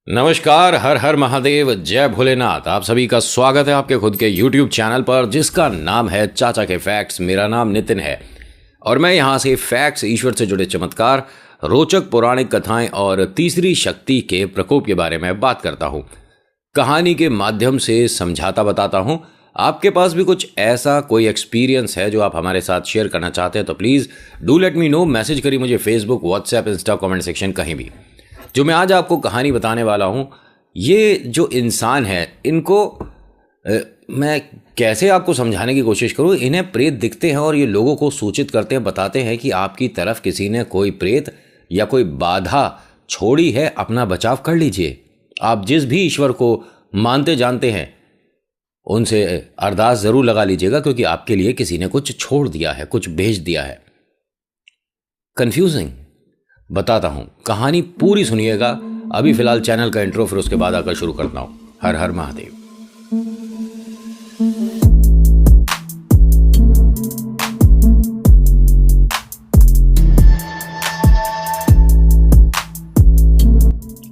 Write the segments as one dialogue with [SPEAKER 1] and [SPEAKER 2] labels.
[SPEAKER 1] नमस्कार, हर हर महादेव, जय भोलेनाथ। आप सभी का स्वागत है आपके खुद के YouTube चैनल पर जिसका नाम है चाचा के फैक्ट्स। मेरा नाम नितिन है और मैं यहाँ से फैक्ट्स, ईश्वर से जुड़े चमत्कार, रोचक पौराणिक कथाएं और तीसरी शक्ति के प्रकोप के बारे में बात करता हूँ। कहानी के माध्यम से समझाता बताता हूँ। आपके पास भी कुछ ऐसा कोई एक्सपीरियंस है जो आप हमारे साथ शेयर करना चाहते हैं तो please do let me know. Message करिए मुझे Facebook, WhatsApp, Insta, comment section, कहीं भी। जो मैं आज आपको कहानी बताने वाला हूँ, ये जो इंसान है इनको मैं कैसे आपको समझाने की कोशिश करूँ। इन्हें प्रेत दिखते हैं और ये लोगों को सूचित करते हैं, बताते हैं कि आपकी तरफ किसी ने कोई प्रेत या कोई बाधा छोड़ी है, अपना बचाव कर लीजिए। आप जिस भी ईश्वर को मानते जानते हैं उनसे अरदास ज़रूर लगा लीजिएगा, क्योंकि आपके लिए किसी ने कुछ छोड़ दिया है, कुछ भेज दिया है। कंफ्यूजिंग बताता हूं, कहानी पूरी सुनिएगा। अभी फिलहाल चैनल का इंट्रो, फिर उसके बाद आकर शुरू करता हूं। हर हर महादेव।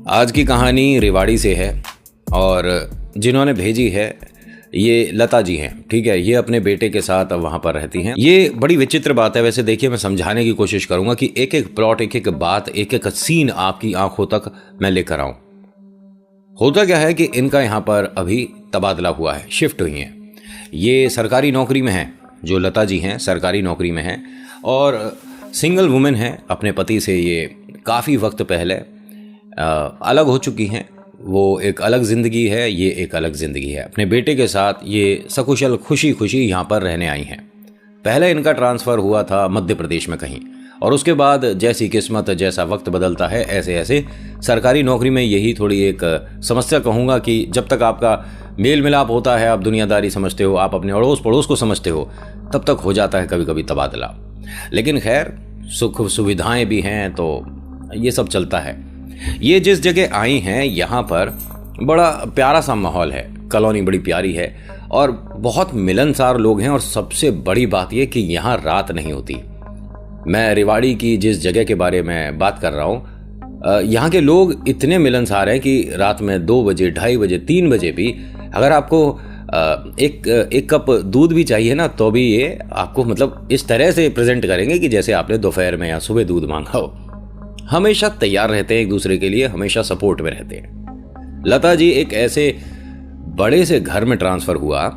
[SPEAKER 1] आज की कहानी रेवाड़ी से है और जिन्होंने भेजी है ये लता जी हैं। ठीक है, ये अपने बेटे के साथ अब वहाँ पर रहती हैं। ये बड़ी विचित्र बात है। वैसे देखिए, मैं समझाने की कोशिश करूँगा कि एक एक प्लॉट, एक एक बात, एक एक सीन आपकी आंखों तक मैं लेकर आऊँ। होता क्या है कि इनका यहाँ पर अभी तबादला हुआ है, शिफ्ट हुई हैं। ये सरकारी नौकरी में हैं, जो लता जी हैं सरकारी नौकरी में हैं और सिंगल वुमेन हैं। अपने पति से ये काफ़ी वक्त पहले अलग हो चुकी हैं। वो एक अलग ज़िंदगी है, ये एक अलग ज़िंदगी है। अपने बेटे के साथ ये सकुशल खुशी खुशी यहाँ पर रहने आई हैं। पहले इनका ट्रांसफ़र हुआ था मध्य प्रदेश में कहीं, और उसके बाद जैसी किस्मत, जैसा वक्त बदलता है, ऐसे ऐसे सरकारी नौकरी में यही थोड़ी एक समस्या कहूँगा कि जब तक आपका मेल मिलाप होता है, आप दुनियादारी समझते हो, आप अपने अड़ोस पड़ोस को समझते हो, तब तक हो जाता है कभी कभी तबादला। लेकिन खैर, सुख सुविधाएँ भी हैं तो ये सब चलता है। ये जिस जगह आई हैं, यहाँ पर बड़ा प्यारा सा माहौल है, कॉलोनी बड़ी प्यारी है और बहुत मिलनसार लोग हैं। और सबसे बड़ी बात यह कि यहाँ रात नहीं होती। मैं रेवाड़ी की जिस जगह के बारे में बात कर रहा हूँ, यहाँ के लोग इतने मिलनसार हैं कि रात में 2 बजे, 2:30 बजे, 3 बजे भी अगर आपको एक कप दूध भी चाहिए ना, तो भी ये आपको मतलब इस तरह से प्रेजेंट करेंगे कि जैसे आपने दोपहर में या सुबह दूध मांगा हो। हमेशा तैयार रहते हैं एक दूसरे के लिए, हमेशा सपोर्ट में रहते हैं। लता जी एक ऐसे बड़े से घर में ट्रांसफ़र हुआ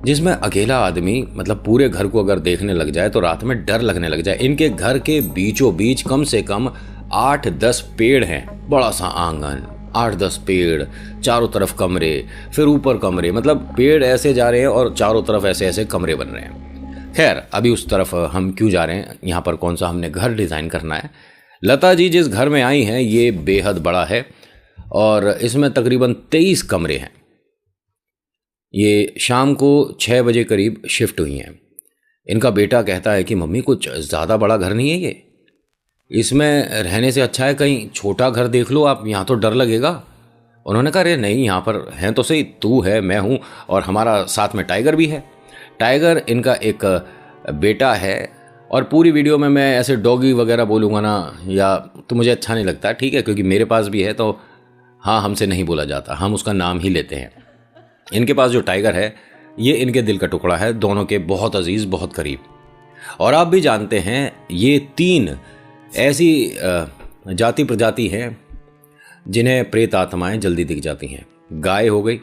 [SPEAKER 1] जिसमें अकेला आदमी मतलब पूरे घर को अगर देखने लग जाए तो रात में डर लगने लग जाए। इनके घर के बीचों बीच कम से कम 8-10 पेड़ हैं। बड़ा सा आंगन, 8-10 पेड़, चारों तरफ कमरे, फिर ऊपर कमरे, मतलब पेड़ ऐसे जा रहे हैं और चारों तरफ ऐसे ऐसे कमरे बन रहे हैं। खैर, अभी उस तरफ हम क्यों जा रहे हैं, यहाँ पर कौन सा हमने घर डिज़ाइन करना है। लता जी जिस घर में आई हैं ये बेहद बड़ा है और इसमें तकरीबन 23 कमरे हैं। ये शाम को 6 बजे करीब शिफ्ट हुई हैं। इनका बेटा कहता है कि मम्मी कुछ ज़्यादा बड़ा घर नहीं है ये, इसमें रहने से अच्छा है कहीं छोटा घर देख लो आप, यहाँ तो डर लगेगा। उन्होंने कहा अरे नहीं, यहाँ पर हैं तो सही, तू है, मैं हूँ और हमारा साथ में टाइगर भी है। टाइगर इनका एक बेटा है। और पूरी वीडियो में मैं ऐसे डॉगी वगैरह बोलूँगा ना, या तो मुझे अच्छा नहीं लगता, ठीक है, क्योंकि मेरे पास भी है तो हाँ, हमसे नहीं बोला जाता, हम उसका नाम ही लेते हैं। इनके पास जो टाइगर है ये इनके दिल का टुकड़ा है, दोनों के बहुत अजीज़, बहुत करीब। और आप भी जानते हैं ये 3 ऐसी जाति प्रजाति हैं जिन्हें प्रेत आत्माएँ जल्दी दिख जाती हैं। गाय हो गई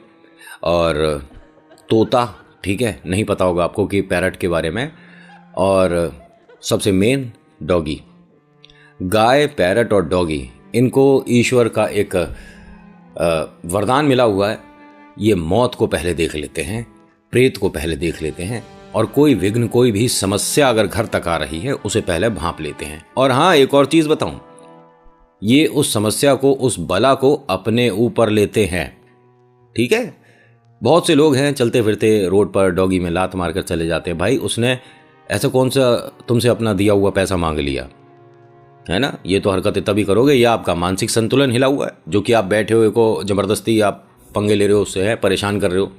[SPEAKER 1] और तोता, ठीक है, नहीं पता होगा आपको कि पैरट के बारे में, और सबसे मेन डॉगी। गाय, पैरट और डॉगी, इनको ईश्वर का एक वरदान मिला हुआ है। ये मौत को पहले देख लेते हैं, प्रेत को पहले देख लेते हैं और कोई विघ्न, कोई भी समस्या अगर घर तक आ रही है उसे पहले भांप लेते हैं। और हाँ, एक और चीज़ बताऊं, ये उस समस्या को, उस बला को अपने ऊपर लेते हैं। ठीक है, बहुत से लोग हैं चलते फिरते रोड पर डॉगी में लात मारकर चले जाते हैं। भाई, उसने ऐसा कौन सा तुमसे अपना दिया हुआ पैसा मांग लिया है ना। ये तो हरकतें तभी करोगे या आपका मानसिक संतुलन हिला हुआ है, जो कि आप बैठे हुए को ज़बरदस्ती आप पंगे ले रहे हो, उससे है परेशान कर रहे हो।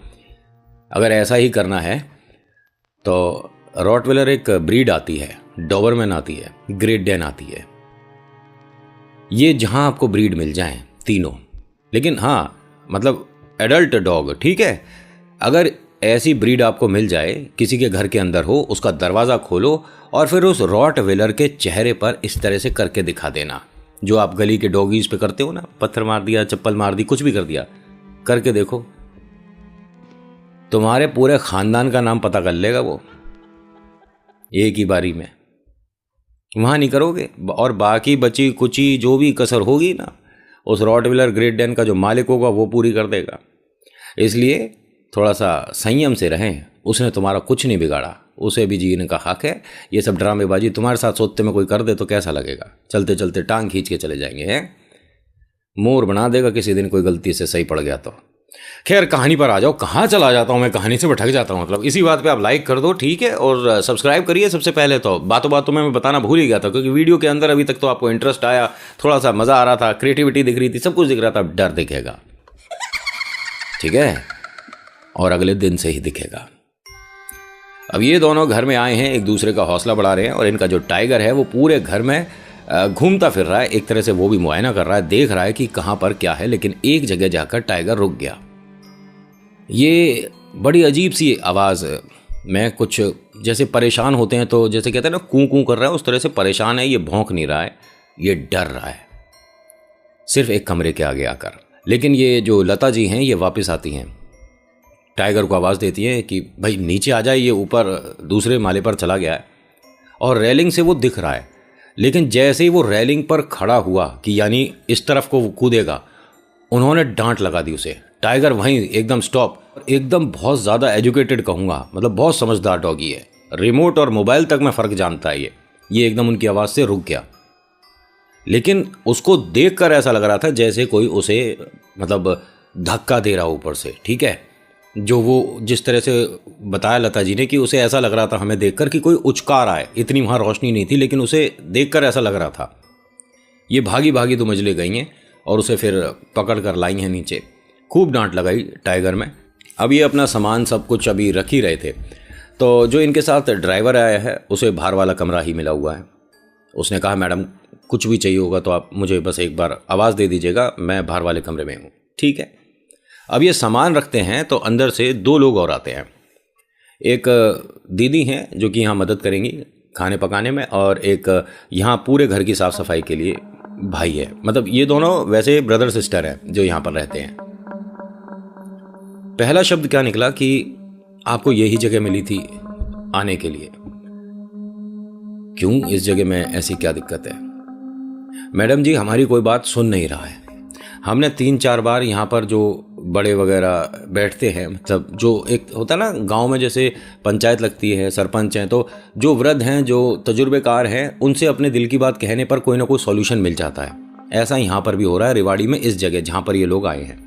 [SPEAKER 1] अगर ऐसा ही करना है तो रॉटवेलर एक ब्रीड आती है, डॉबरमैन आती है, ग्रेट डेन आती है। ये जहां आपको ब्रीड मिल जाए तीनों, लेकिन हाँ मतलब एडल्ट डॉग, ठीक है। अगर ऐसी ब्रीड आपको मिल जाए, किसी के घर के अंदर हो, उसका दरवाज़ा खोलो और फिर उस रॉट वेलर के चेहरे पर इस तरह से करके दिखा देना, जो आप गली के डॉगीज पे करते हो ना, पत्थर मार दिया, चप्पल मार दी, कुछ भी कर दिया, करके देखो, तुम्हारे पूरे खानदान का नाम पता कर लेगा वो एक ही बारी में। वहाँ नहीं करोगे और बाकी बची कुची जो भी कसर होगी ना, उस रॉटविलर ग्रेट डैन का जो मालिक होगा वो पूरी कर देगा। इसलिए थोड़ा सा संयम से रहें। उसने तुम्हारा कुछ नहीं बिगाड़ा, उसे भी जीने का हक है। ये सब ड्रामेबाजी तुम्हारे साथ सोते में कोई कर दे तो कैसा लगेगा? चलते चलते टांग खींच के चले जाएंगे, हैं? मोर बना देगा किसी दिन कोई गलती से सही पड़ गया तो। खैर कहानी पर आ जाओ। कहाँ चला जाता हूँ मैं, कहानी से भटक जाता हूँ। मतलब इसी बात पे आप लाइक कर दो, ठीक है, और सब्सक्राइब करिए सबसे पहले। तो बातों बातों में मैं बताना भूल ही गया था, क्योंकि वीडियो के अंदर अभी तक तो आपको इंटरेस्ट आया, थोड़ा सा मज़ा आ रहा था, क्रिएटिविटी दिख रही थी, सब कुछ दिख रहा था। अब डर दिखेगा, ठीक है, और अगले दिन से ही दिखेगा। अब ये दोनों घर में आए हैं, एक दूसरे का हौसला बढ़ा रहे हैं, और इनका जो टाइगर है वो पूरे घर में घूमता फिर रहा है। एक तरह से वो भी मुआयना कर रहा है, देख रहा है कि कहाँ पर क्या है। लेकिन एक जगह जाकर टाइगर रुक गया। ये बड़ी अजीब सी आवाज़ में कुछ जैसे परेशान होते हैं, तो जैसे कहते हैं ना कूं कूं कर रहा है, उस तरह से परेशान है। ये भौंक नहीं रहा है, ये डर रहा है, सिर्फ एक कमरे के आगे आकर। लेकिन ये जो लता जी हैं ये वापस आती हैं, टाइगर को आवाज़ देती हैं कि भाई नीचे आ जाए, ये ऊपर दूसरे माले पर चला गया है। और रेलिंग से वो दिख रहा है, लेकिन जैसे ही वो रेलिंग पर खड़ा हुआ कि यानी इस तरफ को कूदेगा, उन्होंने डांट लगा दी उसे। टाइगर वहीं एकदम स्टॉप, एकदम बहुत ज़्यादा एजुकेटेड कहूँगा, मतलब बहुत समझदार डॉगी है, रिमोट और मोबाइल तक में फ़र्क जानता है ये एकदम उनकी आवाज़ से रुक गया। लेकिन उसको देखकर ऐसा लग रहा था जैसे कोई उसे मतलब धक्का दे रहा ऊपर से, ठीक है। जो वो जिस तरह से बताया लता जी ने कि उसे ऐसा लग रहा था हमें देखकर कि कोई उचका रहा है। इतनी वहाँ रोशनी नहीं थी, लेकिन उसे देखकर ऐसा लग रहा था। ये भागी भागी 2 मंजिले गई हैं और उसे फिर पकड़ कर लाई हैं नीचे। खूब डांट लगाई टाइगर में। अब ये अपना सामान सब कुछ अभी रख ही रहे थे, तो जो इनके साथ ड्राइवर आया है उसे बाहर वाला कमरा ही मिला हुआ है। उसने कहा मैडम कुछ भी चाहिए होगा तो आप मुझे बस एक बार आवाज़ दे दीजिएगा, मैं बाहर वाले कमरे में हूँ, ठीक है। अब ये सामान रखते हैं तो अंदर से 2 लोग और आते हैं। एक दीदी हैं जो कि यहाँ मदद करेंगी खाने पकाने में, और एक यहाँ पूरे घर की साफ़ सफाई के लिए भाई है। मतलब ये दोनों वैसे ब्रदर सिस्टर हैं जो यहाँ पर रहते हैं। पहला शब्द क्या निकला कि आपको यही जगह मिली थी आने के लिए, क्यों, इस जगह में ऐसी क्या दिक्कत है? मैडम जी हमारी कोई बात सुन नहीं रहा है। हमने 3-4 बार यहाँ पर जो बड़े वगैरह बैठते हैं, मतलब जो एक होता है ना गांव में, जैसे पंचायत लगती है, सरपंच हैं, तो जो वृद्ध हैं, जो तजुर्बेकार हैं, उनसे अपने दिल की बात कहने पर कोई ना कोई सॉल्यूशन मिल जाता है। ऐसा यहाँ पर भी हो रहा है रेवाड़ी में, इस जगह जहाँ पर ये लोग आए हैं।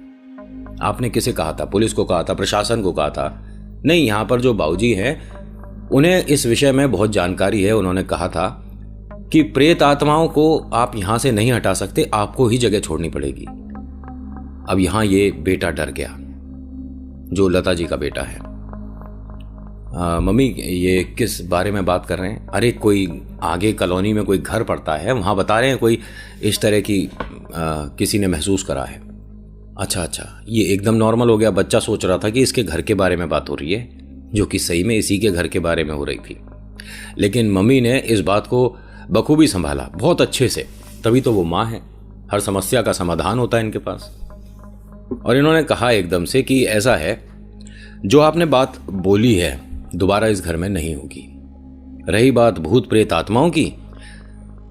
[SPEAKER 1] आपने किसे कहा था? पुलिस को कहा था, प्रशासन को कहा था? नहीं, यहाँ पर जो बाबूजी हैं उन्हें इस विषय में बहुत जानकारी है। उन्होंने कहा था कि प्रेत आत्माओं को आप यहाँ से नहीं हटा सकते, आपको ही जगह छोड़नी पड़ेगी। अब यहाँ ये बेटा डर गया, जो लता जी का बेटा है। मम्मी ये किस बारे में बात कर रहे हैं? अरे कोई आगे कॉलोनी में कोई घर पड़ता है, वहाँ बता रहे हैं कोई इस तरह की किसी ने महसूस करा है। अच्छा अच्छा, ये एकदम नॉर्मल हो गया। बच्चा सोच रहा था कि इसके घर के बारे में बात हो रही है, जो कि सही में इसी के घर के बारे में हो रही थी। लेकिन मम्मी ने इस बात को बखूबी संभाला, बहुत अच्छे से। तभी तो वो माँ है, हर समस्या का समाधान होता है इनके पास। और इन्होंने कहा एकदम से कि ऐसा है, जो आपने बात बोली है दोबारा इस घर में नहीं होगी। रही बात भूत प्रेत आत्माओं की,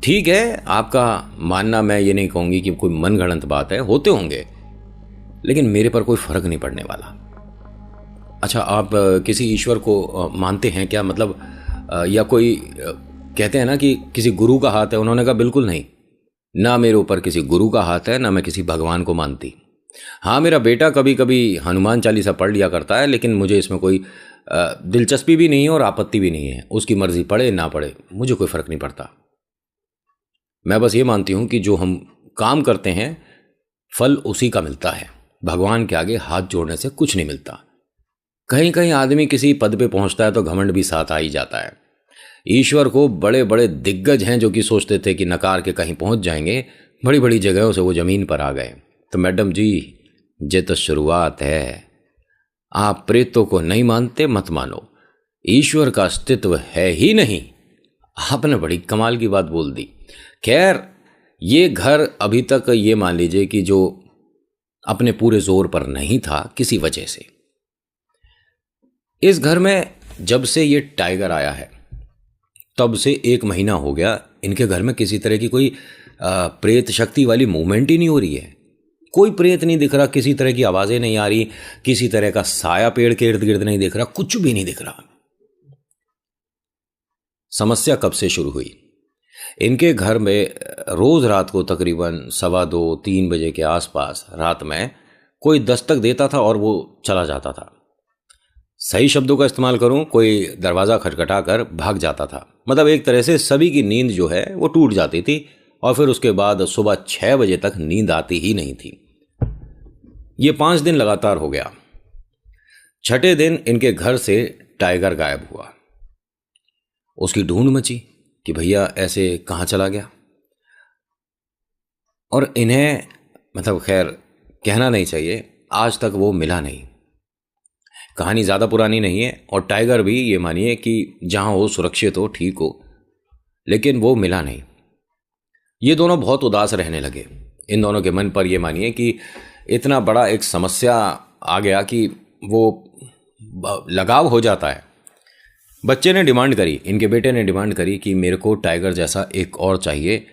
[SPEAKER 1] ठीक है, आपका मानना मैं ये नहीं कहूँगी कि कोई मनगढ़ंत बात है, होते होंगे, लेकिन मेरे पर कोई फर्क नहीं पड़ने वाला। अच्छा, आप किसी ईश्वर को मानते हैं क्या? मतलब या कोई कहते हैं ना कि किसी गुरु का हाथ है। उन्होंने कहा बिल्कुल नहीं, ना मेरे ऊपर किसी गुरु का हाथ है, ना मैं किसी भगवान को मानती। हाँ, मेरा बेटा कभी कभी हनुमान चालीसा पढ़ लिया करता है, लेकिन मुझे इसमें कोई दिलचस्पी भी नहीं है और आपत्ति भी नहीं है। उसकी मर्जी, पढ़े ना पढ़े, मुझे कोई फर्क नहीं पड़ता। मैं बस ये मानती हूँ कि जो हम काम करते हैं फल उसी का मिलता है। भगवान के आगे हाथ जोड़ने से कुछ नहीं मिलता। कहीं कहीं आदमी किसी पद पे पहुंचता है तो घमंड भी साथ आ ही जाता है। ईश्वर को बड़े बड़े दिग्गज हैं जो कि सोचते थे कि नकार के कहीं पहुंच जाएंगे, बड़ी बड़ी जगहों से वो जमीन पर आ गए। तो मैडम जी, ये तो शुरुआत है। आप प्रेतों को नहीं मानते, मत मानो। ईश्वर का अस्तित्व है ही नहीं। आपने बड़ी कमाल की बात बोल दी। खैर, ये घर अभी तक ये मान लीजिए कि जो अपने पूरे जोर पर नहीं था किसी वजह से। इस घर में जब से ये टाइगर आया है तब से 1 महीना हो गया, इनके घर में किसी तरह की कोई प्रेत शक्ति वाली मूवमेंट ही नहीं हो रही है। कोई प्रेत नहीं दिख रहा, किसी तरह की आवाजें नहीं आ रही, किसी तरह का साया पेड़ के इर्द गिर्द नहीं दिख रहा, कुछ भी नहीं दिख रहा। समस्या कब से शुरू हुई? इनके घर में रोज रात को तकरीबन 2:15-3 बजे के आसपास रात में कोई दस्तक देता था और वो चला जाता था। सही शब्दों का इस्तेमाल करूं, कोई दरवाज़ा खटखटा कर भाग जाता था। मतलब एक तरह से सभी की नींद जो है वो टूट जाती थी और फिर उसके बाद सुबह 6 बजे तक नींद आती ही नहीं थी। ये 5 दिन लगातार हो गया। छठे दिन इनके घर से टाइगर गायब हुआ। उसकी ढूंढ मची कि भैया ऐसे कहाँ चला गया। और इन्हें मतलब खैर कहना नहीं चाहिए, आज तक वो मिला नहीं। कहानी ज़्यादा पुरानी नहीं है और टाइगर भी ये मानिए कि जहाँ हो सुरक्षित हो, ठीक हो, लेकिन वो मिला नहीं। ये दोनों बहुत उदास रहने लगे। इन दोनों के मन पर ये मानिए कि इतना बड़ा एक समस्या आ गया कि वो लगाव हो जाता है। बच्चे ने डिमांड करी, इनके बेटे ने डिमांड करी कि मेरे को टाइगर जैसा एक और चाहिए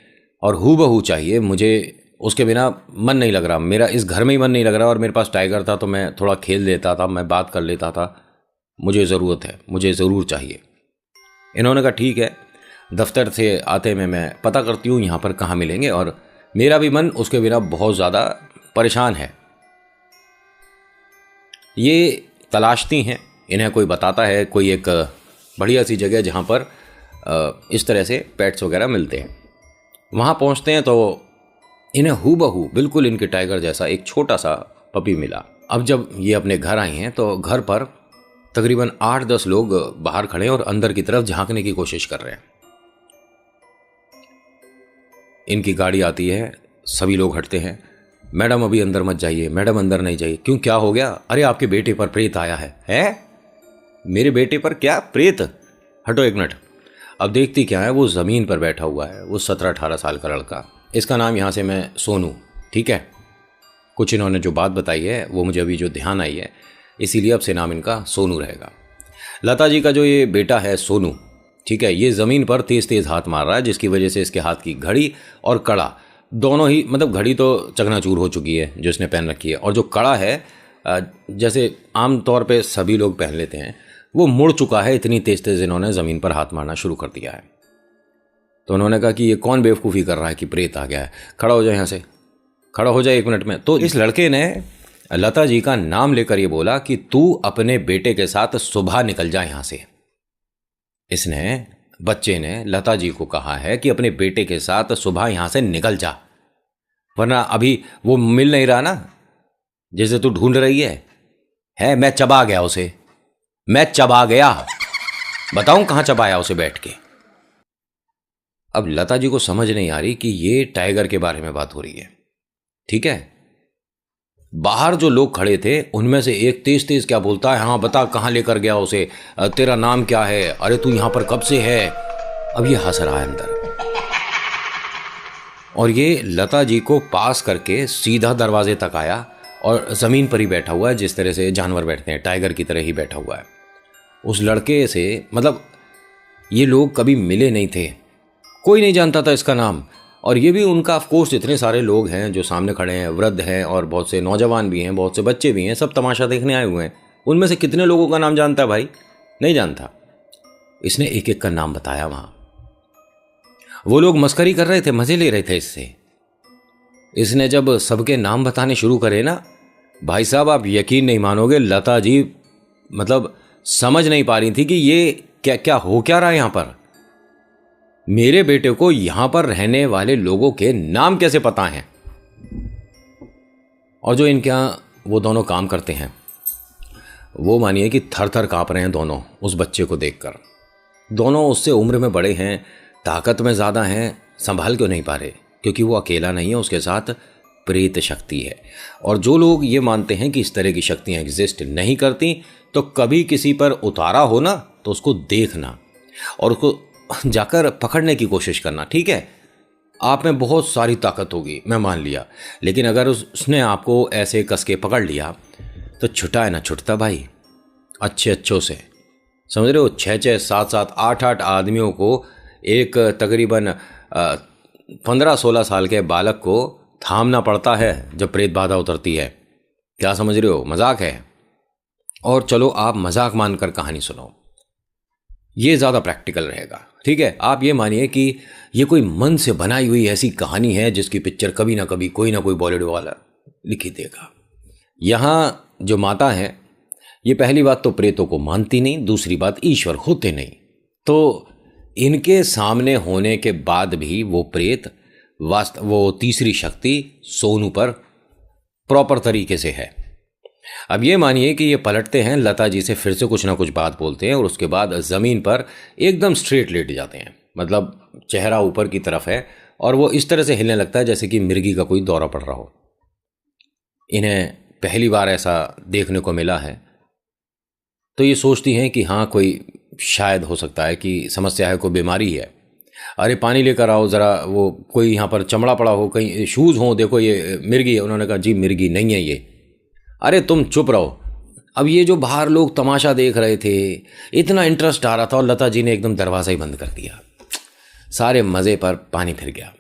[SPEAKER 1] और हूबहू चाहिए, मुझे उसके बिना मन नहीं लग रहा, मेरा इस घर में ही मन नहीं लग रहा। और मेरे पास टाइगर था तो मैं थोड़ा खेल लेता था, मैं बात कर लेता था, मुझे ज़रूरत है, मुझे ज़रूर चाहिए। इन्होंने कहा ठीक है, दफ्तर से आते में मैं पता करती हूँ यहाँ पर कहाँ मिलेंगे, और मेरा भी मन उसके बिना बहुत ज़्यादा परेशान है। ये तलाशती हैं, इन्हें कोई बताता है कोई एक बढ़िया सी जगह जहाँ पर इस तरह से पेट्स वगैरह मिलते हैं। वहाँ पहुँचते हैं तो इन्हें हूबहू बिल्कुल इनके टाइगर जैसा एक छोटा सा पपी मिला। अब जब ये अपने घर आई हैं तो घर पर तकरीबन 8-10 लोग बाहर खड़े और अंदर की तरफ झांकने की कोशिश कर रहे हैं। इनकी गाड़ी आती है, सभी लोग हटते हैं। मैडम अभी अंदर मत जाइए, मैडम अंदर नहीं जाइए। क्यों, क्या हो गया? अरे आपके बेटे पर प्रेत आया है। हैं? मेरे बेटे पर क्या प्रेत? हटो 1 मिनट। अब देखती क्या है, वो ज़मीन पर बैठा हुआ है, वो 17-18 साल का लड़का। इसका नाम यहाँ से मैं सोनू, ठीक है। कुछ इन्होंने जो बात बताई है वो मुझे अभी जो ध्यान आई है, इसीलिए अब से नाम इनका सोनू रहेगा। लता जी का जो ये बेटा है सोनू, ठीक है, ये ज़मीन पर तेज़ तेज़ हाथ मार रहा है, जिसकी वजह से इसके हाथ की घड़ी और कड़ा दोनों ही, मतलब घड़ी तो चकनाचूर हो चुकी है जो इसने पहन रखी है, और जो कड़ा है जैसे आम तौर पे सभी लोग पहन लेते हैं, वो मुड़ चुका है। इतनी तेज़ तेज़ इन्होंने ज़मीन पर हाथ मारना शुरू कर दिया है। तो उन्होंने कहा कि ये कौन बेवकूफ़ी कर रहा है कि प्रेत आ गया है, खड़ा हो जाए, यहाँ से खड़ा हो जाए 1 मिनट में। तो इस लड़के ने लता जी का नाम लेकर ये बोला कि तू अपने बेटे के साथ सुबह निकल जा यहाँ से। इसने, बच्चे ने लता जी को कहा है कि अपने बेटे के साथ सुबह यहाँ से निकल जा, वरना अभी वो मिल नहीं रहा ना जैसे तू ढूंढ रही है। मैं चबा गया उसे, मैं चबा गया, बताऊं कहाँ चबाया उसे बैठ के। अब लता जी को समझ नहीं आ रही कि ये टाइगर के बारे में बात हो रही है, ठीक है। बाहर जो लोग खड़े थे उनमें से एक तेज तेज क्या बोलता है, हाँ बता कहाँ लेकर गया उसे, तेरा नाम क्या है, अरे तू यहां पर कब से है। अब ये हंस रहा है अंदर, और ये लता जी को पास करके सीधा दरवाजे तक आया और ज़मीन पर ही बैठा हुआ है, जिस तरह से जानवर बैठते हैं, टाइगर की तरह ही बैठा हुआ है। उस लड़के से, मतलब ये लोग कभी मिले नहीं थे, कोई नहीं जानता था इसका नाम। और ये भी उनका, ऑफ कोर्स इतने सारे लोग हैं जो सामने खड़े हैं, वृद्ध हैं और बहुत से नौजवान भी हैं, बहुत से बच्चे भी हैं, सब तमाशा देखने आए हुए हैं। उनमें से कितने लोगों का नाम जानता है भाई? नहीं जानता। इसने एक एक का नाम बताया वहाँ। वो लोग मस्करी कर रहे थे, मज़े ले रहे थे इससे। इसने जब सबके नाम बताने शुरू करे ना, भाई साहब आप यकीन नहीं मानोगे, लता जी मतलब समझ नहीं पा रही थी कि ये क्या क्या हो क्या रहा है यहाँ पर। मेरे बेटे को यहां पर रहने वाले लोगों के नाम कैसे पता हैं? और जो इनके यहां वो दोनों काम करते हैं, वो मानिए कि थर थर कांप रहे हैं दोनों उस बच्चे को देखकर। दोनों उससे उम्र में बड़े हैं, ताकत में ज़्यादा हैं, संभाल क्यों नहीं पा रहे? क्योंकि वो अकेला नहीं है, उसके साथ प्रेत शक्ति है। और जो लोग ये मानते हैं कि इस तरह की शक्तियाँ एग्जिस्ट नहीं करती, तो कभी किसी पर उतारा हो ना तो उसको देखना और उसको जाकर पकड़ने की कोशिश करना। ठीक है, आप में बहुत सारी ताकत होगी, मैं मान लिया, लेकिन अगर उसने आपको ऐसे कस के पकड़ लिया तो छुटा है ना छुटता भाई, अच्छे अच्छों से, समझ रहे हो। 6-6, 7-7, 8-8 आदमियों को, एक तकरीबन 15-16 साल के बालक को थामना पड़ता है जब प्रेत बाधा उतरती है। क्या समझ रहे हो, मजाक है। और चलो आप मजाक मानकर कहानी सुनो, ये ज़्यादा प्रैक्टिकल रहेगा। ठीक है, आप ये मानिए कि ये कोई मन से बनाई हुई ऐसी कहानी है जिसकी पिक्चर कभी ना कभी कोई ना कोई बॉलीवुड वाला लिखी देगा। यहाँ जो माता है, ये पहली बात तो प्रेतों को मानती नहीं, दूसरी बात ईश्वर होते नहीं, तो इनके सामने होने के बाद भी वो प्रेत वो तीसरी शक्ति सोनू पर प्रॉपर तरीके से है। अब ये मानिए कि ये पलटते हैं, लता जी से फिर से कुछ ना कुछ बात बोलते हैं और उसके बाद ज़मीन पर एकदम स्ट्रेट लेट जाते हैं, मतलब चेहरा ऊपर की तरफ है और वो इस तरह से हिलने लगता है जैसे कि मिर्गी का कोई दौरा पड़ रहा हो। इन्हें पहली बार ऐसा देखने को मिला है, तो ये सोचती हैं कि हाँ कोई शायद हो सकता है कि समस्या है, कोई बीमारी है। अरे पानी लेकर आओ ज़रा, वो कोई यहाँ पर चमड़ा पड़ा हो, कहीं शूज़ हों, देखो ये मिर्गी है। उन्होंने कहा जी मिर्गी नहीं है ये। अरे तुम चुप रहो। अब ये जो बाहर लोग तमाशा देख रहे थे, इतना इंटरेस्ट आ रहा था और लता जी ने एकदम दरवाज़ा ही बंद कर दिया। सारे मज़े पर पानी फिर गया।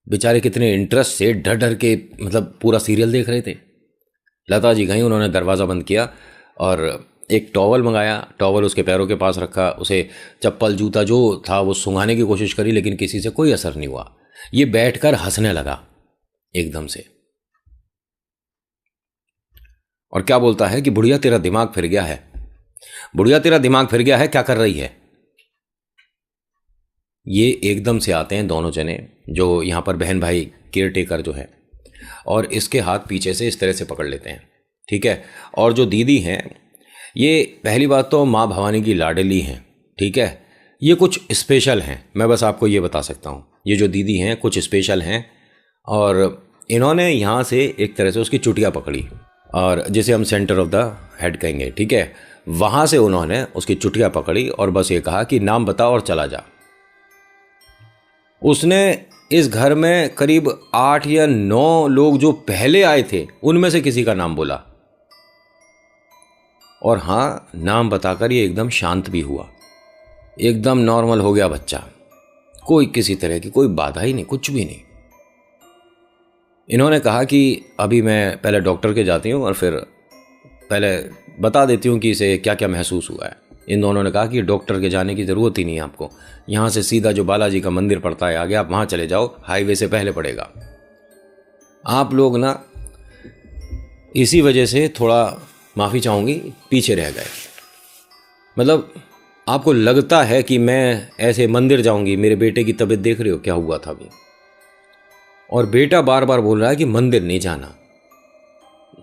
[SPEAKER 1] बेचारे कितने इंटरेस्ट से डर डर के मतलब पूरा सीरियल देख रहे थे। लता जी गई, उन्होंने दरवाज़ा बंद किया और एक टॉवल मंगाया, टॉवल उसके पैरों के पास रखा, उसे चप्पल जूता जो था वो सुंघाने की कोशिश करी, लेकिन किसी से कोई असर नहीं हुआ। ये बैठकर हंसने लगा एकदम से और क्या बोलता है कि बुढ़िया तेरा दिमाग फिर गया है, बुढ़िया तेरा दिमाग फिर गया है, क्या कर रही है। ये एकदम से आते हैं दोनों जने, जो यहाँ पर बहन भाई केयर टेकर जो है, और इसके हाथ पीछे से इस तरह से पकड़ लेते हैं। ठीक है, और जो दीदी हैं, ये पहली बात तो माँ भवानी की लाडली हैं। ठीक है, ये कुछ स्पेशल हैं, मैं बस आपको ये बता सकता हूँ, ये जो दीदी हैं कुछ स्पेशल हैं। और इन्होंने यहाँ से एक तरह से उसकी चुटिया पकड़ी, और जिसे हम सेंटर ऑफ द हेड कहेंगे। ठीक है, वहाँ से उन्होंने उसकी चुटिया पकड़ी और बस ये कहा कि नाम बता और चला जा। उसने इस घर में करीब 8 या 9 लोग जो पहले आए थे उनमें से किसी का नाम बोला, और हाँ नाम बताकर ये एकदम शांत भी हुआ, एकदम नॉर्मल हो गया बच्चा, कोई किसी तरह की कोई बाधा ही नहीं, कुछ भी नहीं। इन्होंने कहा कि अभी मैं पहले डॉक्टर के जाती हूँ और फिर पहले बता देती हूँ कि इसे क्या क्या महसूस हुआ है। इन दोनों ने कहा कि डॉक्टर के जाने की ज़रूरत ही नहीं है आपको, यहाँ से सीधा जो बालाजी का मंदिर पड़ता है आगे, आप वहाँ चले जाओ, हाईवे से पहले पड़ेगा। आप लोग ना इसी वजह से थोड़ा माफ़ी चाहूँगी पीछे रह गए, मतलब आपको लगता है कि मैं ऐसे मंदिर जाऊँगी, मेरे बेटे की तबीयत देख रहे हो क्या हुआ था अभी, और बेटा बार बार बोल रहा है कि मंदिर नहीं जाना,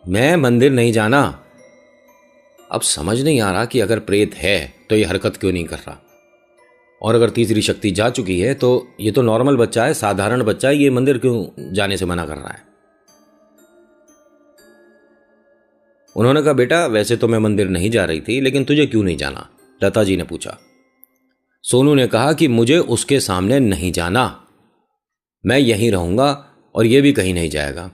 [SPEAKER 1] मैं मंदिर नहीं जाना। अब समझ नहीं आ रहा कि अगर प्रेत है तो ये हरकत क्यों नहीं कर रहा, और अगर तीसरी शक्ति जा चुकी है तो ये तो नॉर्मल बच्चा है, साधारण बच्चा है, ये मंदिर क्यों जाने से मना कर रहा है। उन्होंने कहा बेटा वैसे तो मैं मंदिर नहीं जा रही थी, लेकिन तुझे क्यों नहीं जाना, लता जी ने पूछा। सोनू ने कहा कि मुझे उसके सामने नहीं जाना, मैं यहीं रहूंगा और ये भी कहीं नहीं जाएगा।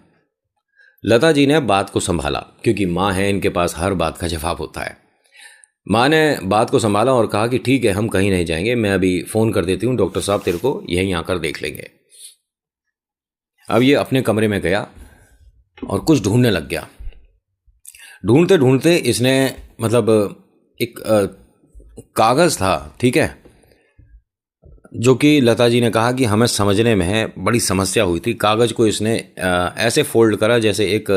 [SPEAKER 1] लता जी ने बात को संभाला, क्योंकि माँ है, इनके पास हर बात का जवाब होता है। माँ ने बात को संभाला और कहा कि ठीक है हम कहीं नहीं जाएंगे, मैं अभी फ़ोन कर देती हूँ, डॉक्टर साहब तेरे को यहीं आकर देख लेंगे। अब ये अपने कमरे में गया और कुछ ढूंढने लग गया। ढूंढते ढूंढते इसने मतलब एक कागज़ था, ठीक है, जो कि लता जी ने कहा कि हमें समझने में है बड़ी समस्या हुई थी। कागज़ को इसने ऐसे फोल्ड करा जैसे एक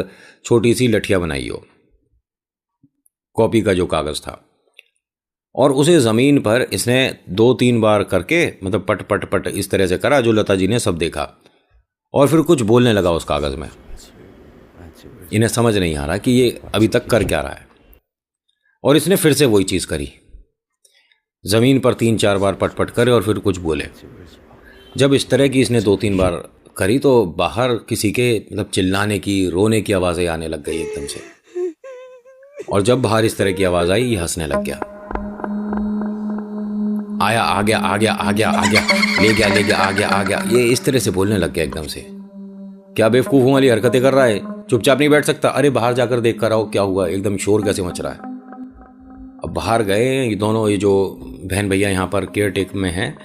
[SPEAKER 1] छोटी सी लठिया बनाई हो, कॉपी का जो कागज़ था, और उसे ज़मीन पर इसने 2-3 बार करके मतलब पट पट पट इस तरह से करा, जो लता जी ने सब देखा, और फिर कुछ बोलने लगा उस कागज़ में। इन्हें समझ नहीं आ रहा कि ये अभी तक कर क्या रहा है, और इसने फिर से वही चीज़ करी, ज़मीन पर 3-4 बार पट पट करे और फिर कुछ बोले। जब इस तरह की इसने 2-3 बार करी तो बाहर किसी के मतलब चिल्लाने की, रोने की आवाज़ें आने लग गई एकदम से। और जब बाहर इस तरह की आवाज़ आई, ये हंसने लग गया। आया, आ गया, आ गया, आ गया, आ गया, ले गया, ले गया, आ गया, आ गया, ये इस तरह से बोलने लग गया एकदम से। क्या बेवकूफ़ों वाली हरकतें कर रहा है, चुपचाप नहीं बैठ सकता? अरे बाहर जाकर देख कर आओ क्या हुआ, एकदम शोर कैसे मच रहा है। अब बाहर गए ये दोनों, ये जो बहन भैया यहाँ पर केयर टेक में हैं,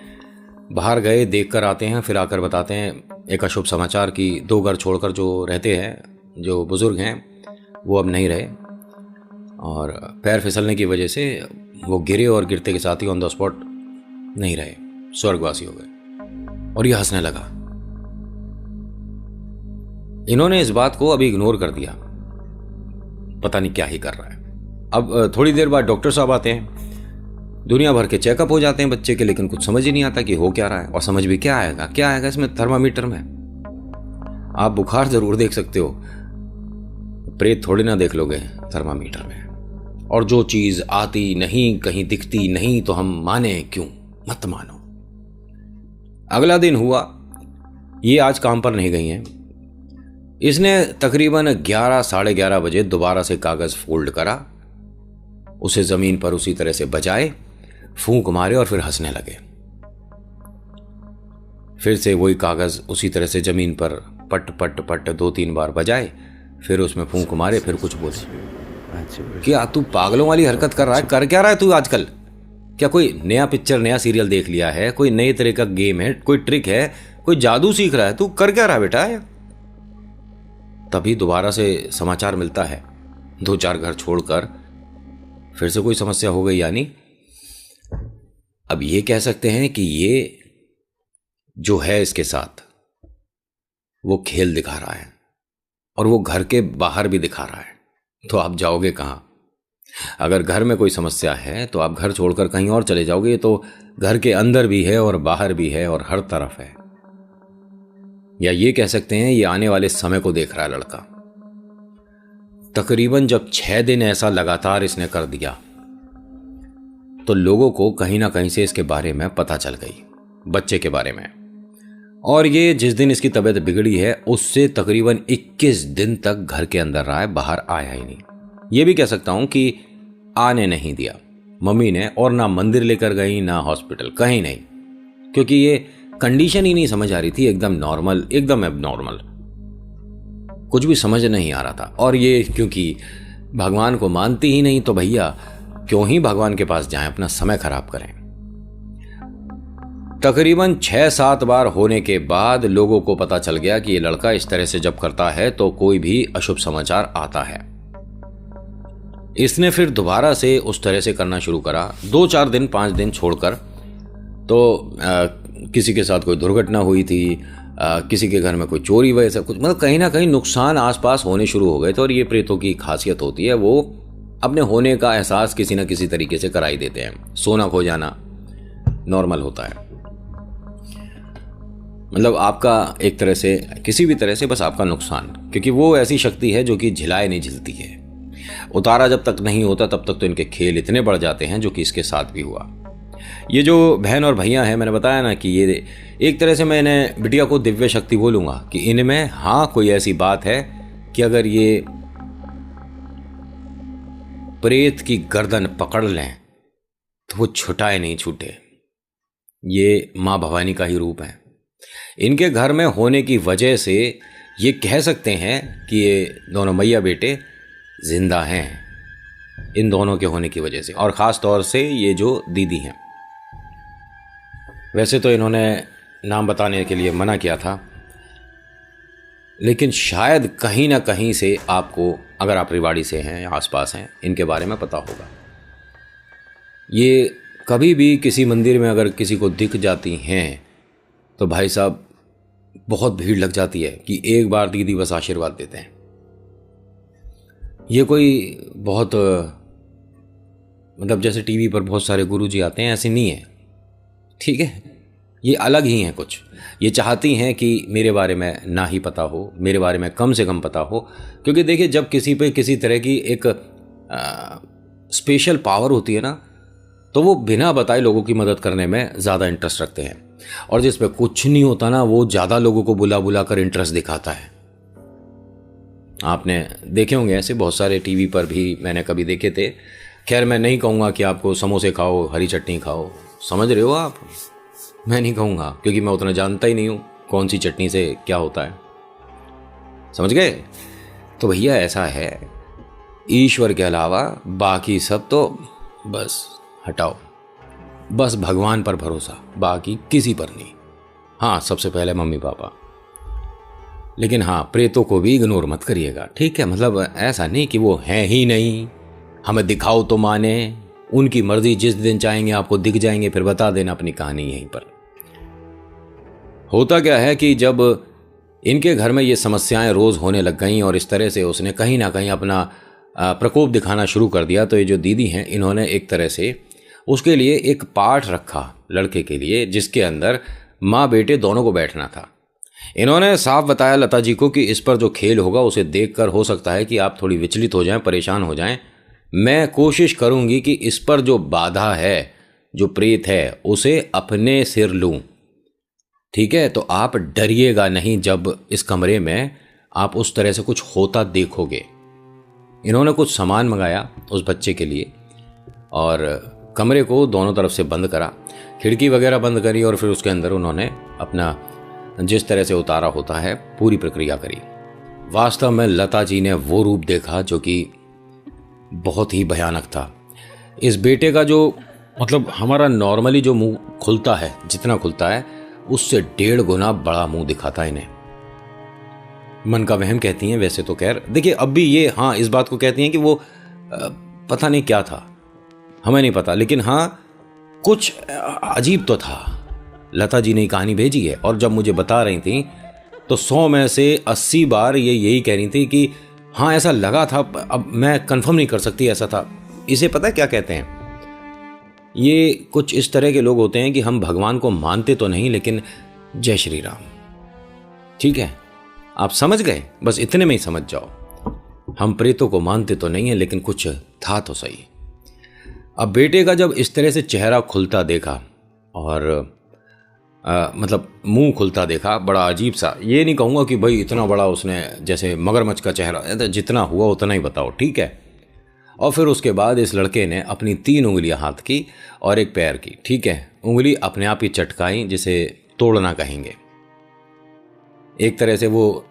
[SPEAKER 1] बाहर गए, देख कर आते हैं, फिर आकर बताते हैं एक अशुभ समाचार कि 2 घर छोड़कर जो रहते हैं, जो बुज़ुर्ग हैं, वो अब नहीं रहे और पैर फिसलने की वजह से वो गिरे और गिरते के साथ ही ऑन द स्पॉट नहीं रहे, स्वर्गवासी हो गए। और ये हंसने लगा। इन्होंने इस बात को अभी इग्नोर कर दिया, पता नहीं क्या ही कर रहा है। अब थोड़ी देर बाद डॉक्टर साहब आते हैं, दुनिया भर के चेकअप हो जाते हैं बच्चे के, लेकिन कुछ समझ ही नहीं आता कि हो क्या रहा है। और समझ भी क्या आएगा, क्या आएगा इसमें थर्मामीटर में? आप बुखार जरूर देख सकते हो, प्रेत थोड़ी ना देख लोगे थर्मामीटर में। और जो चीज आती नहीं, कहीं दिखती नहीं, तो हम माने क्यों? मत मानो। अगला दिन हुआ, ये आज काम पर नहीं गई हैं। इसने तकरीबन 11 साढ़े 11 बजे दोबारा से कागज फोल्ड करा, उसे जमीन पर उसी तरह से बजाए, फूंक मारे और फिर हंसने लगे। फिर से वही कागज उसी तरह से जमीन पर पट पट पट 2-3 बार बजाए, फिर उसमें फूंक मारे, फिर कुछ बोले। क्या तू पागलों वाली हरकत कर रहा है? कर क्या रहा है तू आजकल? क्या कोई नया पिक्चर, नया सीरियल देख लिया है? कोई नए तरह का गेम है, कोई ट्रिक है, कोई जादू सीख रहा है? तू कर क्या रहा है बेटा? तभी दोबारा से समाचार मिलता है, 2-4 घर छोड़कर फिर से कोई समस्या हो गई। यानी अब ये कह सकते हैं कि ये जो है इसके साथ वो खेल दिखा रहा है, और वो घर के बाहर भी दिखा रहा है। तो आप जाओगे कहां? अगर घर में कोई समस्या है तो आप घर छोड़कर कहीं और चले जाओगे, तो घर के अंदर भी है और बाहर भी है और हर तरफ है। या ये कह सकते हैं ये आने वाले समय को देख रहा है लड़का। तकरीबन जब 6 दिन ऐसा लगातार इसने कर दिया, तो लोगों को कहीं ना कहीं से इसके बारे में पता चल गई, बच्चे के बारे में। और ये जिस दिन इसकी तबीयत बिगड़ी है, उससे तकरीबन 21 दिन तक घर के अंदर रहा है, बाहर आया ही नहीं। ये भी कह सकता हूं कि आने नहीं दिया मम्मी ने, और ना मंदिर लेकर गई, ना हॉस्पिटल, कहीं नहीं, क्योंकि ये कंडीशन ही नहीं समझ आ रही थी। एकदम नॉर्मल, एकदम एबनॉर्मल, कुछ भी समझ नहीं आ रहा था। और ये क्योंकि भगवान को मानती ही नहीं, तो भैया क्यों ही भगवान के पास जाएं, अपना समय खराब करें। तकरीबन 6-7 बार होने के बाद लोगों को पता चल गया कि ये लड़का इस तरह से जब करता है तो कोई भी अशुभ समाचार आता है। इसने फिर दोबारा से उस तरह से करना शुरू करा, 2-4 दिन 5 दिन छोड़कर। तो किसी के साथ कोई दुर्घटना हुई थी, किसी के घर में कोई चोरी वगैरह सब कुछ, मतलब कहीं ना कहीं नुकसान आसपास होने शुरू हो गए थे। और ये प्रेतों की खासियत होती है, वो अपने होने का एहसास किसी न किसी तरीके से कराई देते हैं। सोना खो जाना नॉर्मल होता है, मतलब आपका एक तरह से, किसी भी तरह से बस आपका नुकसान, क्योंकि वो ऐसी शक्ति है जो कि झिलाए नहीं झिलती है। उतारा जब तक नहीं होता तब तक तो इनके खेल इतने बढ़ जाते हैं, जो कि इसके साथ भी हुआ। ये जो बहन और भैया हैं, मैंने बताया ना कि ये एक तरह से, मैंने बिटिया को दिव्य शक्ति बोलूँगा कि इनमें हाँ कोई ऐसी बात है कि अगर ये प्रेत की गर्दन पकड़ लें तो वो छुटाए नहीं छूटे। ये माँ भवानी का ही रूप है। इनके घर में होने की वजह से ये कह सकते हैं कि ये दोनों मैया बेटे जिंदा हैं, इन दोनों के होने की वजह से, और ख़ास तौर से ये जो दीदी हैं। वैसे तो इन्होंने नाम बताने के लिए मना किया था, लेकिन शायद कहीं ना कहीं से आपको, अगर आप रेवाड़ी से हैं या आसपास हैं, इनके बारे में पता होगा। ये कभी भी किसी मंदिर में अगर किसी को दिख जाती हैं तो भाई साहब बहुत भीड़ लग जाती है कि एक बार दीदी बस आशीर्वाद देते हैं। ये कोई बहुत, मतलब जैसे टीवी पर बहुत सारे गुरुजी आते हैं, ऐसे नहीं है, ठीक है। ये अलग ही हैं कुछ। ये चाहती हैं कि मेरे बारे में ना ही पता हो, मेरे बारे में कम से कम पता हो, क्योंकि देखिए जब किसी पे किसी तरह की एक स्पेशल पावर होती है ना, तो वो बिना बताए लोगों की मदद करने में ज़्यादा इंटरेस्ट रखते हैं। और जिस पे कुछ नहीं होता ना, वो ज़्यादा लोगों को बुला बुला कर इंटरेस्ट दिखाता है। आपने देखे होंगे ऐसे बहुत सारे, टीवी पर भी मैंने कभी देखे थे। खैर मैं नहीं कहूँगा कि आपको समोसे खाओ, हरी चटनी खाओ, समझ रहे हो आप? मैं नहीं कहूँगा, क्योंकि मैं उतना जानता ही नहीं हूँ कौन सी चटनी से क्या होता है। समझ गए? तो भैया ऐसा है, ईश्वर के अलावा बाकी सब तो बस हटाओ, बस भगवान पर भरोसा, बाकी किसी पर नहीं। हाँ, सबसे पहले मम्मी पापा, लेकिन हाँ, प्रेतों को भी इग्नोर मत करिएगा, ठीक है? मतलब ऐसा नहीं कि वो हैं ही नहीं, हमें दिखाओ तो माने, उनकी मर्जी, जिस दिन चाहेंगे आपको दिख जाएंगे, फिर बता देना अपनी कहानी यहीं पर। होता क्या है कि जब इनके घर में ये समस्याएं रोज़ होने लग गईं और इस तरह से उसने कहीं ना कहीं अपना प्रकोप दिखाना शुरू कर दिया, तो ये जो दीदी हैं इन्होंने एक तरह से उसके लिए एक पाठ रखा लड़के के लिए, जिसके अंदर माँ बेटे दोनों को बैठना था। इन्होंने साफ बताया लता जी को कि इस पर जो खेल होगा उसे देखकर हो सकता है कि आप थोड़ी विचलित हो जाएं, परेशान हो जाएं। मैं कोशिश करूंगी कि इस पर जो बाधा है, जो प्रेत है, उसे अपने सिर लूं, ठीक है? तो आप डरिएगा नहीं जब इस कमरे में आप उस तरह से कुछ होता देखोगे। इन्होंने कुछ सामान मंगाया उस बच्चे के लिए और कमरे को दोनों तरफ से बंद करा, खिड़की वगैरह बंद करी और फिर उसके अंदर उन्होंने अपना जिस तरह से उतारा होता है पूरी प्रक्रिया करी। वास्तव में लता जी ने वो रूप देखा जो कि बहुत ही भयानक था। इस बेटे का जो मतलब हमारा नॉर्मली जो मुंह खुलता है, जितना खुलता है उससे 1.5 गुना बड़ा मुंह दिखाता इन्हें। मन का वहम कहती हैं वैसे तो। खैर देखिए, अब भी ये हाँ इस बात को कहती हैं कि वो पता नहीं क्या था, हमें नहीं पता, लेकिन हाँ कुछ अजीब तो था। लता जी ने कहानी भेजी है और जब मुझे बता रही थी तो 100 में से 80 बार ये यही कह रही थी कि हाँ ऐसा लगा था, अब मैं कंफर्म नहीं कर सकती ऐसा था। इसे पता है क्या कहते हैं? ये कुछ इस तरह के लोग होते हैं कि हम भगवान को मानते तो नहीं, लेकिन जय श्री राम, ठीक है? आप समझ गए? बस इतने में ही समझ जाओ। हम प्रेतों को मानते तो नहीं है, लेकिन कुछ था तो सही। अब बेटे का जब इस तरह से चेहरा खुलता देखा और मतलब मुंह खुलता देखा, बड़ा अजीब सा, ये नहीं कहूँगा कि भाई इतना बड़ा उसने जैसे मगरमच्छ का चेहरा, जितना हुआ उतना ही बताओ, ठीक है? और फिर उसके बाद इस लड़के ने अपनी 3 उंगलियां हाथ की और एक पैर की, ठीक है? उंगली अपने आप ही चटकाई, जिसे तोड़ना कहेंगे। एक तरह से वो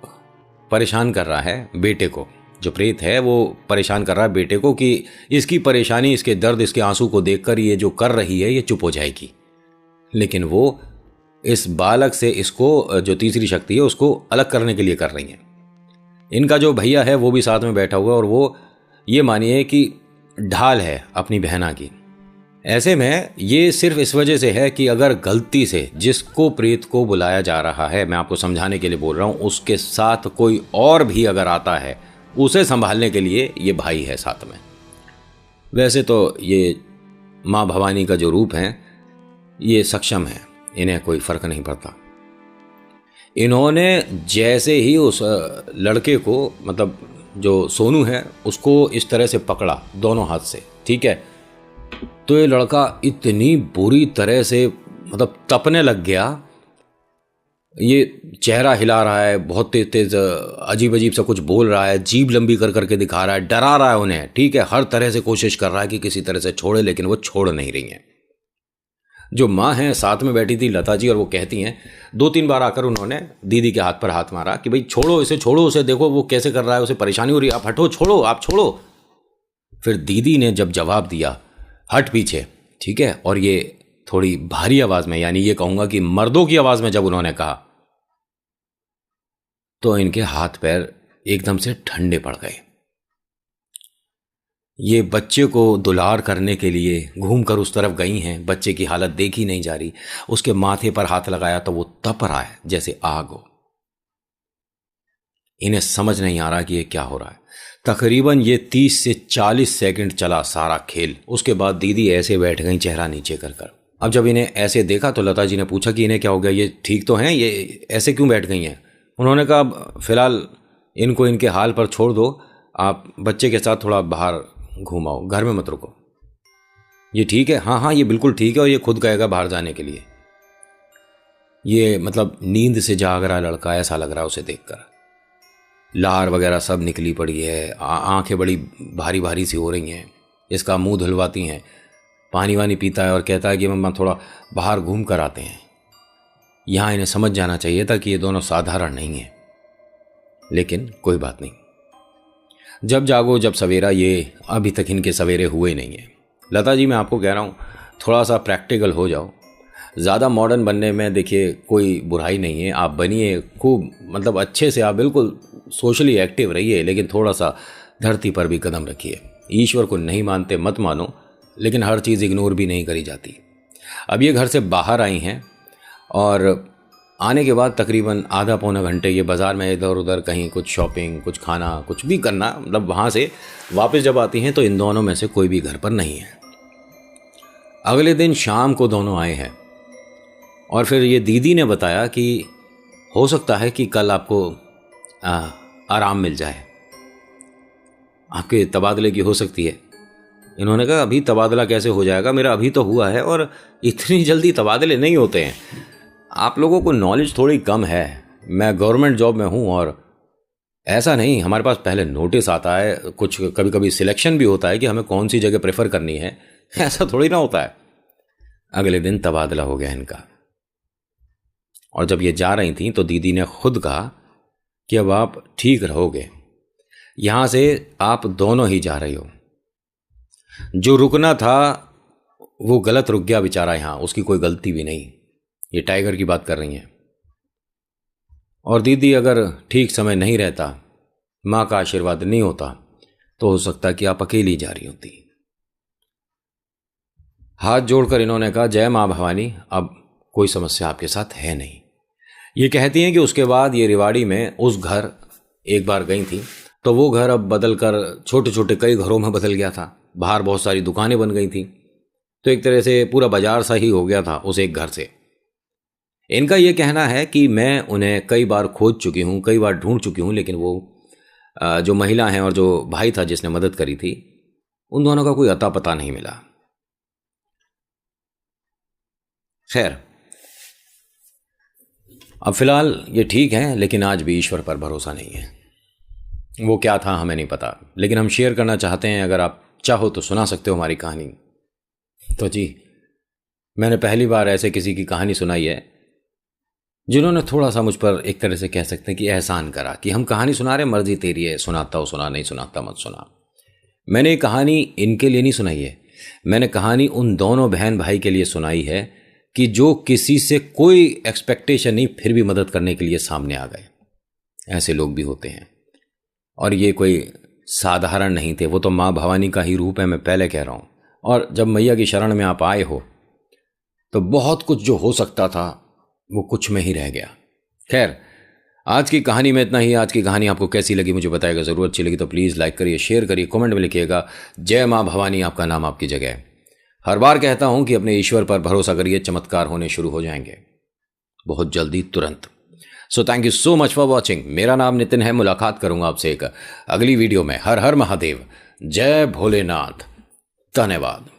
[SPEAKER 1] परेशान कर रहा है बेटे को, जो प्रेत है वो परेशान कर रहा है बेटे को कि इसकी परेशानी, इसके दर्द, इसके आंसू को देखकर ये जो कर रही है ये चुप हो जाएगी। लेकिन वो इस बालक से इसको जो तीसरी शक्ति है उसको अलग करने के लिए कर रही है। इनका जो भैया है वो भी साथ में बैठा हुआ है और वो ये मानिए कि ढाल है अपनी बहना की। ऐसे में ये सिर्फ इस वजह से है कि अगर गलती से जिसको प्रेत को बुलाया जा रहा है, मैं आपको समझाने के लिए बोल रहा हूँ, उसके साथ कोई और भी अगर आता है, उसे संभालने के लिए ये भाई है साथ में। वैसे तो ये माँ भवानी का जो रूप है ये सक्षम है, इन्हें कोई फर्क नहीं पड़ता। इन्होंने जैसे ही उस लड़के को, मतलब जो सोनू है, उसको इस तरह से पकड़ा दोनों हाथ से, ठीक है? तो ये लड़का इतनी बुरी तरह से मतलब तपने लग गया। ये चेहरा हिला रहा है, बहुत तेज तेज अजीब अजीब सा कुछ बोल रहा है, जीभ लंबी कर करके दिखा रहा है, डरा रहा है उन्हें, ठीक है? हर तरह से कोशिश कर रहा है कि किसी तरह से छोड़े, लेकिन वो छोड़ नहीं रही हैं। जो माँ हैं साथ में बैठी थी लता जी, और वो कहती हैं, 2-3 बार आकर उन्होंने दीदी के हाथ पर हाथ मारा कि भाई छोड़ो इसे, छोड़ो उसे, देखो वो कैसे कर रहा है, उसे परेशानी हो रही है, आप हटो, छोड़ो, आप छोड़ो। फिर दीदी ने जब जवाब दिया, हट पीछे, ठीक है? और ये थोड़ी भारी आवाज में, यानी ये कहूंगा कि मर्दों की आवाज में जब उन्होंने कहा, तो इनके हाथ पैर एकदम से ठंडे पड़ गए। ये बच्चे को दुलार करने के लिए घूमकर उस तरफ गई हैं, बच्चे की हालत देखी नहीं जा रही, उसके माथे पर हाथ लगाया तो वो तप रहा है जैसे आग हो। इन्हें समझ नहीं आ रहा कि ये क्या हो रहा है। तकरीबन ये 30 से 40 सेकंड चला सारा खेल। उसके बाद दीदी ऐसे बैठ गई चेहरा नीचे कर कर। अब जब इन्हें ऐसे देखा तो लता जी ने पूछा कि इन्हें क्या हो गया, ये ठीक तो हैं, ये ऐसे क्यों बैठ गई हैं? उन्होंने कहा फिलहाल इनको इनके हाल पर छोड़ दो, आप बच्चे के साथ थोड़ा बाहर घुमाओ, घर में मत रुको। ये ठीक है? हाँ हाँ ये बिल्कुल ठीक है, और ये खुद कहेगा बाहर जाने के लिए। ये मतलब नींद से जाग रहा लड़का ऐसा लग रहा है उसे देखकर। लार वगैरह सब निकली पड़ी है, आंखें बड़ी भारी भारी सी हो रही हैं। इसका मुंह धुलवाती हैं, पानी वानी पीता है और कहता है कि मम्मा थोड़ा बाहर घूम कर आते हैं। यहाँ इन्हें समझ जाना चाहिए था कि ये दोनों साधारण नहीं हैं, लेकिन कोई बात नहीं। जब जागो जब सवेरा, ये अभी तक इनके सवेरे हुए नहीं हैं। लता जी, मैं आपको कह रहा हूँ थोड़ा सा प्रैक्टिकल हो जाओ। ज़्यादा मॉडर्न बनने में देखिए कोई बुराई नहीं है, आप बनिए खूब, मतलब अच्छे से आप बिल्कुल सोशली एक्टिव रहिए, लेकिन थोड़ा सा धरती पर भी कदम रखिए। ईश्वर को नहीं मानते मत मानो, लेकिन हर चीज़ इग्नोर भी नहीं करी जाती। अब ये घर से बाहर आई हैं और आने के बाद तकरीबन आधा पौना घंटे ये बाज़ार में इधर उधर कहीं कुछ शॉपिंग, कुछ खाना, कुछ भी करना, मतलब वहाँ से वापस जब आती हैं तो इन दोनों में से कोई भी घर पर नहीं है। अगले दिन शाम को दोनों आए हैं और फिर ये दीदी ने बताया कि हो सकता है कि कल आपको आराम मिल जाए, आपके तबादले की हो सकती है। इन्होंने कहा अभी तबादला कैसे हो जाएगा, मेरा अभी तो हुआ है और इतनी जल्दी तबादले नहीं होते हैं। आप लोगों को नॉलेज थोड़ी कम है, मैं गवर्नमेंट जॉब में हूँ और ऐसा नहीं, हमारे पास पहले नोटिस आता है, कुछ कभी कभी सिलेक्शन भी होता है कि हमें कौन सी जगह प्रेफर करनी है, ऐसा थोड़ी ना होता है। अगले दिन तबादला हो गया इनका और जब ये जा रही थी तो दीदी ने खुद कहा कि अब आप ठीक रहोगे, यहाँ से आप दोनों ही जा रही हो। जो रुकना था वो गलत रुक गया बेचारा, यहाँ उसकी कोई गलती भी नहीं। ये टाइगर की बात कर रही हैं। और दीदी अगर ठीक समय नहीं रहता, माँ का आशीर्वाद नहीं होता, तो हो सकता कि आप अकेली जा रही होती। हाथ जोड़कर इन्होंने कहा जय माँ भवानी, अब कोई समस्या आपके साथ है नहीं। ये कहती हैं कि उसके बाद ये रेवाड़ी में उस घर एक बार गई थी तो वो घर अब बदल कर छोटे छोटे कई घरों में बदल गया था। बाहर बहुत सारी दुकानें बन गई थी, तो एक तरह से पूरा बाजार सा ही हो गया था उस एक घर से। इनका ये कहना है कि मैं उन्हें कई बार खोज चुकी हूँ, कई बार ढूंढ चुकी हूँ, लेकिन वो जो महिला हैं और जो भाई था जिसने मदद करी थी, उन दोनों का कोई अता पता नहीं मिला। खैर, अब फिलहाल ये ठीक है, लेकिन आज भी ईश्वर पर भरोसा नहीं है। वो क्या था हमें नहीं पता, लेकिन हम शेयर करना चाहते हैं। अगर आप चाहो तो सुना सकते हो हमारी कहानी। तो जी, मैंने पहली बार ऐसे किसी की कहानी सुनाई है जिन्होंने थोड़ा सा मुझ पर एक तरह से कह सकते हैं कि एहसान करा कि हम कहानी सुना रहे, मर्जी तेरी है, सुनाता हो सुना, नहीं सुनाता मत सुना। मैंने ये कहानी इनके लिए नहीं सुनाई है, मैंने कहानी उन दोनों बहन भाई के लिए सुनाई है कि जो किसी से कोई एक्सपेक्टेशन नहीं, फिर भी मदद करने के लिए सामने आ गए। ऐसे लोग भी होते हैं और ये कोई साधारण नहीं थे, वो तो माँ भवानी का ही रूप है, मैं पहले कह रहा हूँ। और जब मैया की शरण में आप आए हो तो बहुत कुछ जो हो सकता था वो कुछ में ही रह गया। खैर, आज की कहानी में इतना ही। आज की कहानी आपको कैसी लगी मुझे बताइएगा ज़रूर। अच्छी लगी तो प्लीज़ लाइक करिए, शेयर करिए, कमेंट में लिखिएगा जय माँ भवानी, आपका नाम आपकी जगह। हर बार कहता हूँ कि अपने ईश्वर पर भरोसा करिए, चमत्कार होने शुरू हो जाएंगे बहुत जल्दी, तुरंत। So thank you so much for watching. मेरा नाम नितिन है, मुलाकात करूंगा आपसे एक अगली वीडियो में। हर हर महादेव, जय भोलेनाथ, धन्यवाद।